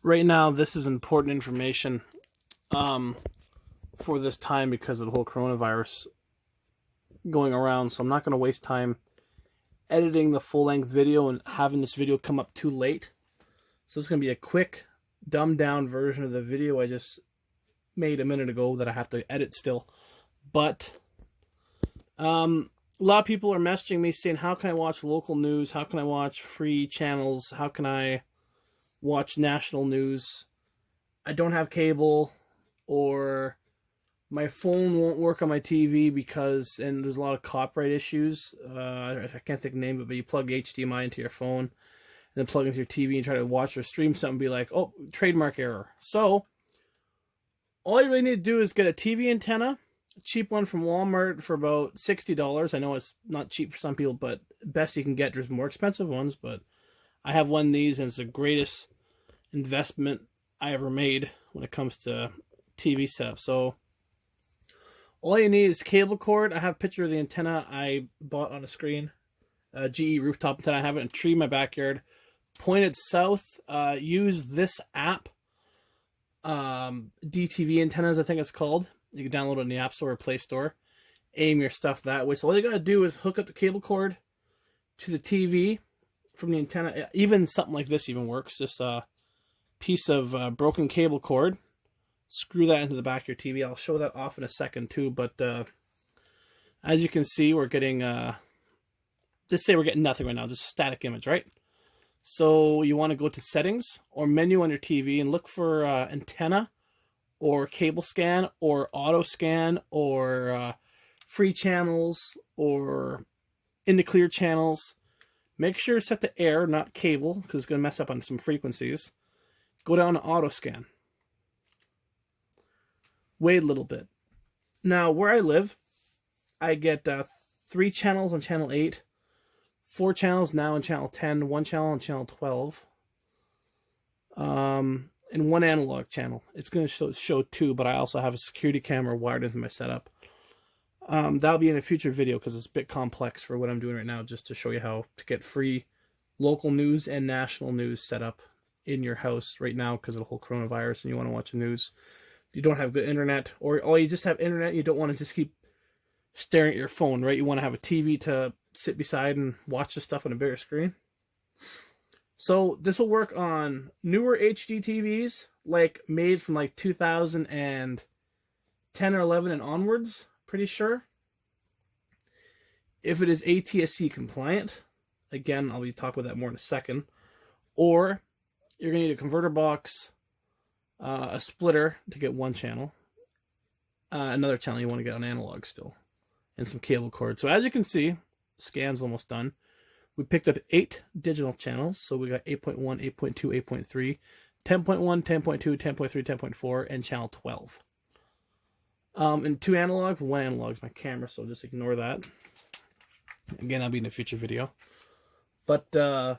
Right now, this is important information for this time because of the whole coronavirus going around. So I'm not going to waste time editing the full-length video and having this video come up too late. So it's going to be a quick, dumbed-down version of the video I just made a minute ago that I have to edit still. But a lot of people are messaging me saying, how can I watch local news? How can I watch free channels? How can I watch national news? I don't have cable, or my phone won't work on my TV because, and there's a lot of copyright issues. I can't think of the name of it, but you plug HDMI into your phone and then plug into your TV and try to watch or stream something, be like, oh, trademark error. So all you really need to do is get a TV antenna, a cheap one from Walmart for about $60. I know it's not cheap for some people, but best you can get. There's more expensive ones, but I have one of these, and it's the greatest investment I ever made when it comes to TV setup. So all you need is cable cord. I have a picture of the antenna I bought on a screen. GE rooftop antenna. I have it in a tree in my backyard. Pointed south. Use this app. DTV Antennas, I think it's called. You can download it in the App Store or Play Store. Aim your stuff that way. So all you gotta do is hook up the cable cord to the TV from the antenna. Even something like this even works. Just a piece of broken cable cord. Screw that into the back of your TV. I'll show that off in a second too. But as you can see, we're getting just say we're getting nothing right now. Just a static image, right? So you want to go to settings or menu on your TV and look for antenna or cable scan or auto scan or free channels or in the clear channels. Make sure it's set to air, not cable, because it's going to mess up on some frequencies. Go down to auto scan. Wait a little bit. Now, where I live, I get 3 channels on channel 8, 4 channels now on channel 10, 1 channel on channel 12, and 1 analog channel. It's going to show 2, but I also have a security camera wired into my setup. That'll be in a future video because it's a bit complex for what I'm doing right now, just to show you how to get free local news and national news set up in your house right now because of the whole coronavirus and you want to watch the news. You don't have good internet, or you just have internet, you don't want to just keep staring at your phone, right? You want to have a TV to sit beside and watch the stuff on a bigger screen. So this will work on newer HD TVs, like made from like 2010 or 11 and onwards, pretty sure. If it is ATSC compliant, again, I'll be talking about that more in a second. Or you're going to need a converter box, a splitter to get 1 channel, another channel you want to get on analog still, and some cable cord. So as you can see, scan's almost done. We picked up 8 digital channels. So we got 8.1, 8.2, 8.3, 10.1, 10.2, 10.3, 10.4, and channel 12. And 2 analog, 1 analog is my camera, so just ignore that. Again, I'll be in a future video. But, so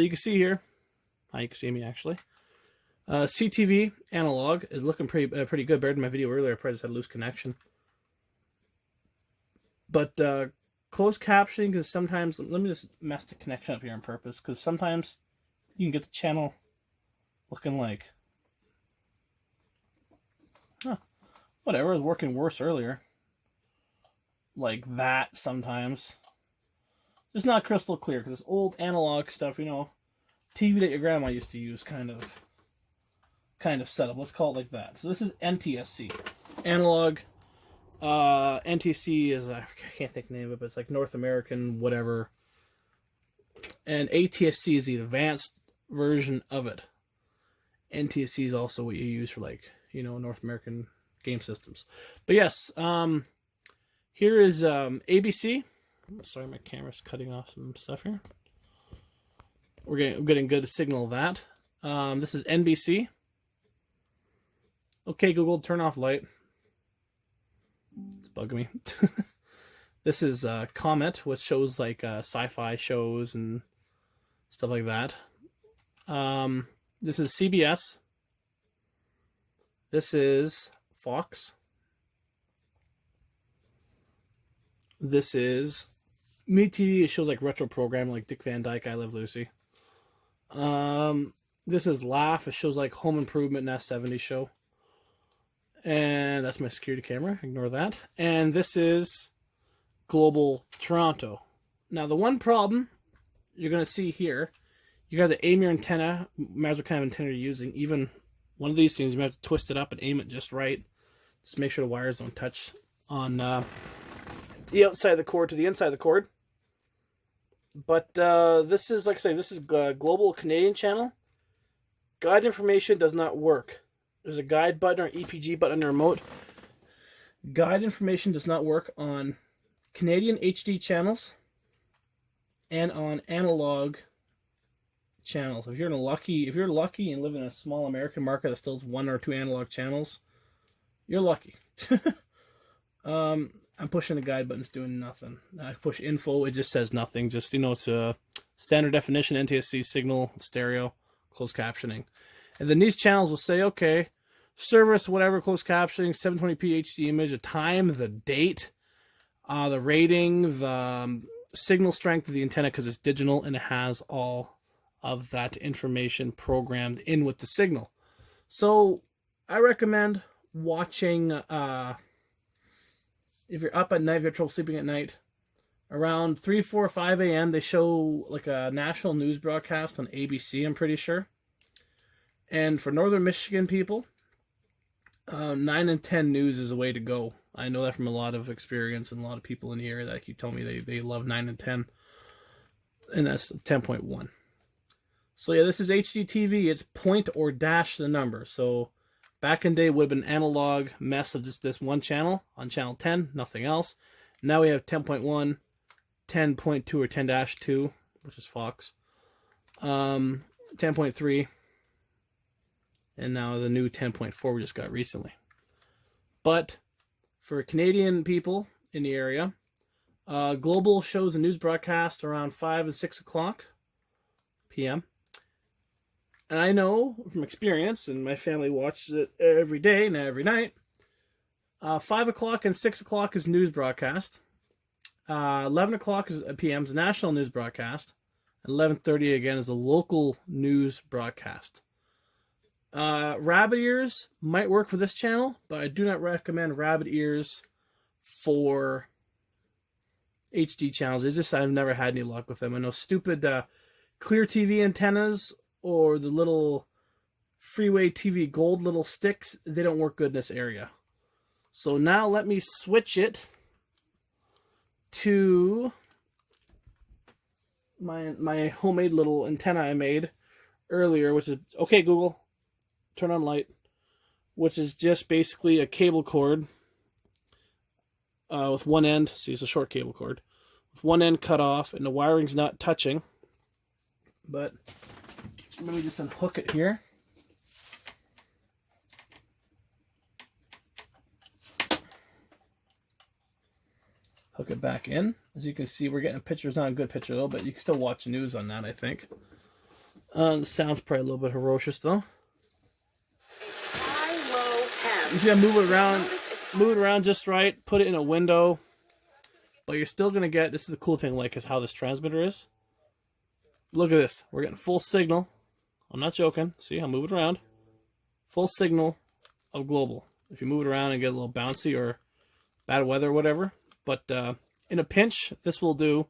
you can see here, you can see me actually. CTV analog is looking pretty good, better than my video earlier. I probably just had a loose connection. But closed captioning, because sometimes, let me just mess the connection up here on purpose, because sometimes you can get the channel looking like, whatever, it was working worse earlier. Like that sometimes. It's not crystal clear, because it's old analog stuff, you know, TV that your grandma used to use kind of setup. Let's call it like that. So this is NTSC. Analog. NTC is, I can't think of the name of it, but it's like North American whatever. And ATSC is the advanced version of it. NTSC is also what you use for, like, you know, North American game systems. But yes, here is ABC. Sorry, my camera's cutting off some stuff here. We're getting good signal of that. This is NBC. Okay, Google, turn off light. It's bugging me. This is Comet, which shows like sci-fi shows and stuff like that. This is CBS. This is Fox. This is MeTV. It shows like retro programming like Dick Van Dyke, I Love Lucy. This is Laugh. It shows like Home Improvement and S70 show. And that's my security camera. Ignore that. And this is Global Toronto. Now, the one problem you're going to see here, you got to aim your antenna, no matter what kind of antenna you're using. Even one of these things, you have to twist it up and aim it just right. Just make sure the wires don't touch on the outside of the cord to the inside of the cord. But this is, like I say, this is a global Canadian channel. Guide information does not work. There's a guide button or EPG button on the remote. Guide information does not work on Canadian HD channels and on analog channels. If you're lucky and live in a small American market that still has 1 or 2 analog channels, you're lucky. I'm pushing the guide button, it's doing nothing. I push info, it just says nothing. Just, it's a standard definition NTSC signal, stereo, closed captioning. And then these channels will say, okay, service, whatever, closed captioning, 720p HD image, the time, the date, the rating, the signal strength of the antenna, because it's digital and it has all of that information programmed in with the signal. So I recommend watching, if you're up at night, if you have trouble sleeping at night, around 3, 4, 5 a.m., they show like a national news broadcast on ABC, I'm pretty sure. And for Northern Michigan people, 9 and 10 news is the way to go. I know that from a lot of experience and a lot of people in the area that keep telling me they love 9 and 10. And that's 10.1. So yeah, this is HDTV. It's point or dash the number. So back in the day, it would have been analog mess of just this one channel on channel 10, nothing else. Now we have 10.1, 10.2 or 10-2, which is Fox, 10.3, and now the new 10.4 we just got recently. But for Canadian people in the area, Global shows a news broadcast around 5 and 6 o'clock p.m. And I know from experience, and my family watches it every day and every night, 5 o'clock and 6 o'clock is news broadcast. 11 o'clock p.m. is a national news broadcast. 11:30 again is a local news broadcast. Rabbit ears might work for this channel, but I do not recommend rabbit ears for HD channels. It's just I've never had any luck with them. I know stupid Clear TV antennas or the little Freeway TV Gold little sticks, they don't work good in this area. So now let me switch it to my homemade little antenna I made earlier, which is, okay Google, turn on light, which is just basically a cable cord with one end, see it's a short cable cord, with one end cut off and the wiring's not touching. But let me just unhook it here. Hook it back in. As you can see, we're getting a picture. It's not a good picture though, but you can still watch news on that, I think. The sound's probably a little bit ferocious though. You see, I move it around just right. Put it in a window, but you're still gonna get. This is a cool thing, like, is how this transmitter is. Look at this. We're getting full signal. I'm not joking. See, I'll move it around. Full signal of Global. If you move it around and get a little bouncy or bad weather or whatever. But in a pinch, this will do.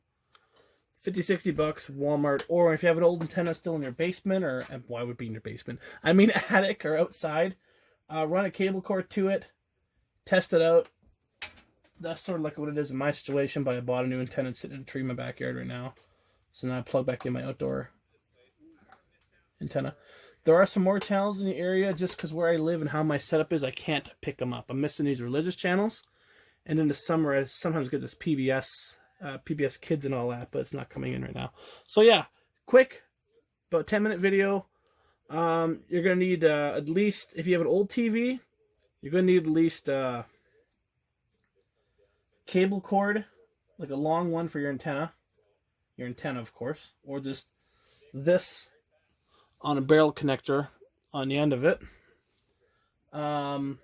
$50, $60, Walmart. Or if you have an old antenna still in your basement, or why would it be in your basement? I mean attic or outside. Run a cable cord to it. Test it out. That's sort of like what it is in my situation, but I bought a new antenna sitting in a tree in my backyard right now. So now I plug back in my outdoor antenna. There are some more channels in the area, just because where I live and how my setup is, I can't pick them up. I'm missing these religious channels. And in the summer, I sometimes get this PBS Kids and all that, but it's not coming in right now. So yeah, quick, about 10-minute video. You're going to need at least, if you have an old TV, you're going to need at least cable cord, like a long one for your antenna. Your antenna, of course, or just this on a barrel connector on the end of it. You're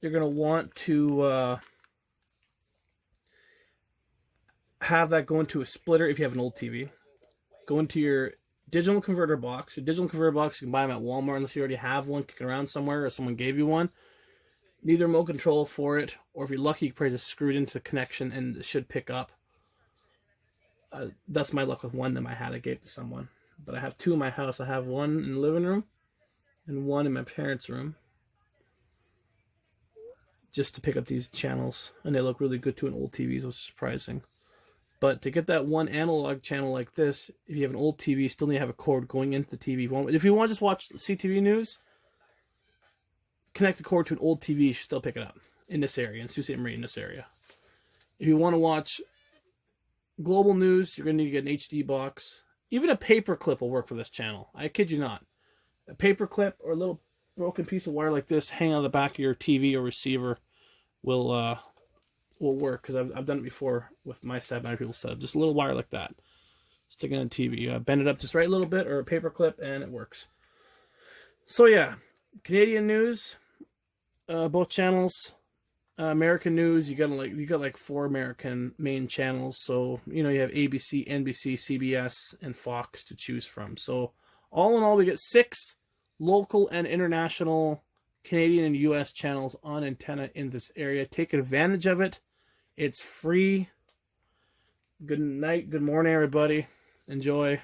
going to want to have that go into a splitter if you have an old TV. Go into your digital converter box. Your digital converter box, you can buy them at Walmart unless you already have one kicking around somewhere or someone gave you one. Need a remote control for it, or if you're lucky, you can probably just screw it into the connection and it should pick up. That's my luck with one that I had. I gave to someone. But I have two in my house. I have one in the living room and one in my parents' room, just to pick up these channels. And they look really good to an old TV, so it's surprising. But to get that one analog channel like this, if you have an old TV, you still need to have a cord going into the TV. If you want to just watch CTV news, connect the cord to an old TV, you should still pick it up in this area, in Sault Ste. Marie, in this area. If you want to watch global news, you're going to need to get an HD box. Even a paper clip will work for this channel. I kid you not. A paper clip or a little broken piece of wire like this hanging on the back of your TV or receiver will work, because I've done it before with my setup, other people's setup. Just a little wire like that. Stick it on the TV. Bend it up just right a little bit, or a paper clip, and it works. So yeah, Canadian news, both channels. American news, you got like 4 American main channels. So you have ABC, NBC, CBS, and Fox to choose from. So all in all, we get 6 local and international Canadian and US channels on antenna in this area. Take advantage of it. It's free. Good night, good morning, everybody. Enjoy.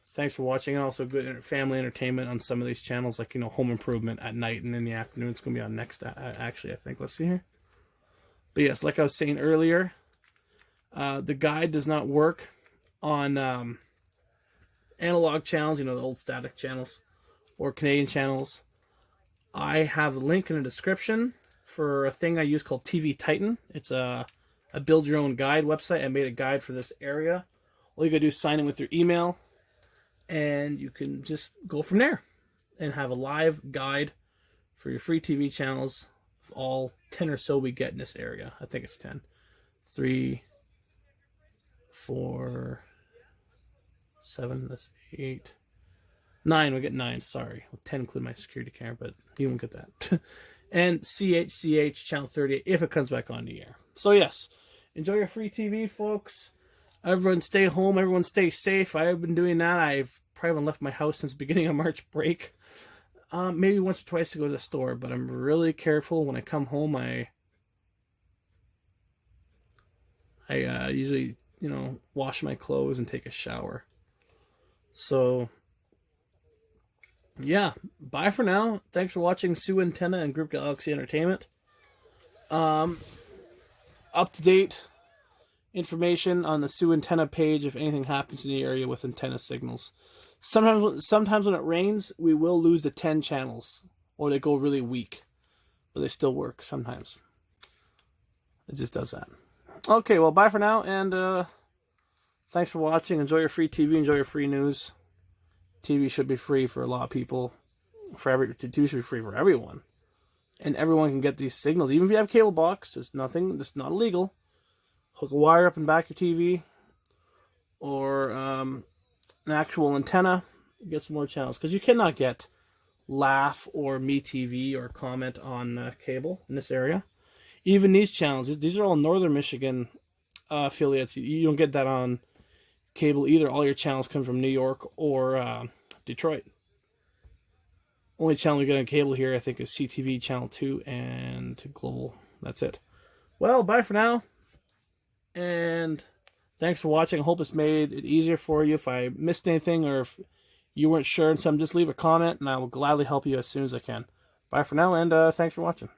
Thanks for watching, and also good family entertainment on some of these channels, like Home Improvement at night and in the afternoon. It's going to be on next, actually, I think. Let's see here. But yes, like I was saying earlier, the guide does not work on analog channels, the old static channels, or Canadian channels. I have a link in the description for a thing I use called TV Titan. It's a build your own guide website. I made a guide for this area. All you gotta do is sign in with your email, and you can just go from there and have a live guide for your free TV channels. All 10 or so we get in this area. I think it's 10. 3, 4, 7, that's 8, 9. We get 9, sorry. 10 include my security camera, but you won't get that. And CHCH channel 38 if it comes back on the air. So yes, enjoy your free TV, folks. Everyone stay home. Everyone stay safe. I have been doing that. I've probably haven't left my house since the beginning of March break. Maybe once or twice to go to the store, but I'm really careful when I come home. I usually, wash my clothes and take a shower. So, yeah, bye for now. Thanks for watching Sue Antenna and Group Galaxy Entertainment. Up-to-date information on the Sue Antenna page if anything happens in the area with antenna signals. Sometimes when it rains, we will lose the 10 channels, or they go really weak, but they still work sometimes. It just does that. Okay, well, bye for now, and thanks for watching. Enjoy your free TV, enjoy your free news. TV should be free for a lot of people. TV should be free for everyone, and everyone can get these signals. Even if you have a cable box, it's not illegal. Hook a wire up and back your TV, or an actual antenna, get some more channels, because you cannot get Laugh or MeTV or Comment on cable in this area. Even these channels, these are all Northern Michigan affiliates. You don't get that on cable either. All your channels come from New York or Detroit. Only channel we get on cable here, I think, is CTV Channel 2 and Global. That's it. Well, bye for now. And thanks for watching. I hope it's made it easier for you. If I missed anything or if you weren't sure on something, just leave a comment and I will gladly help you as soon as I can. Bye for now, and thanks for watching.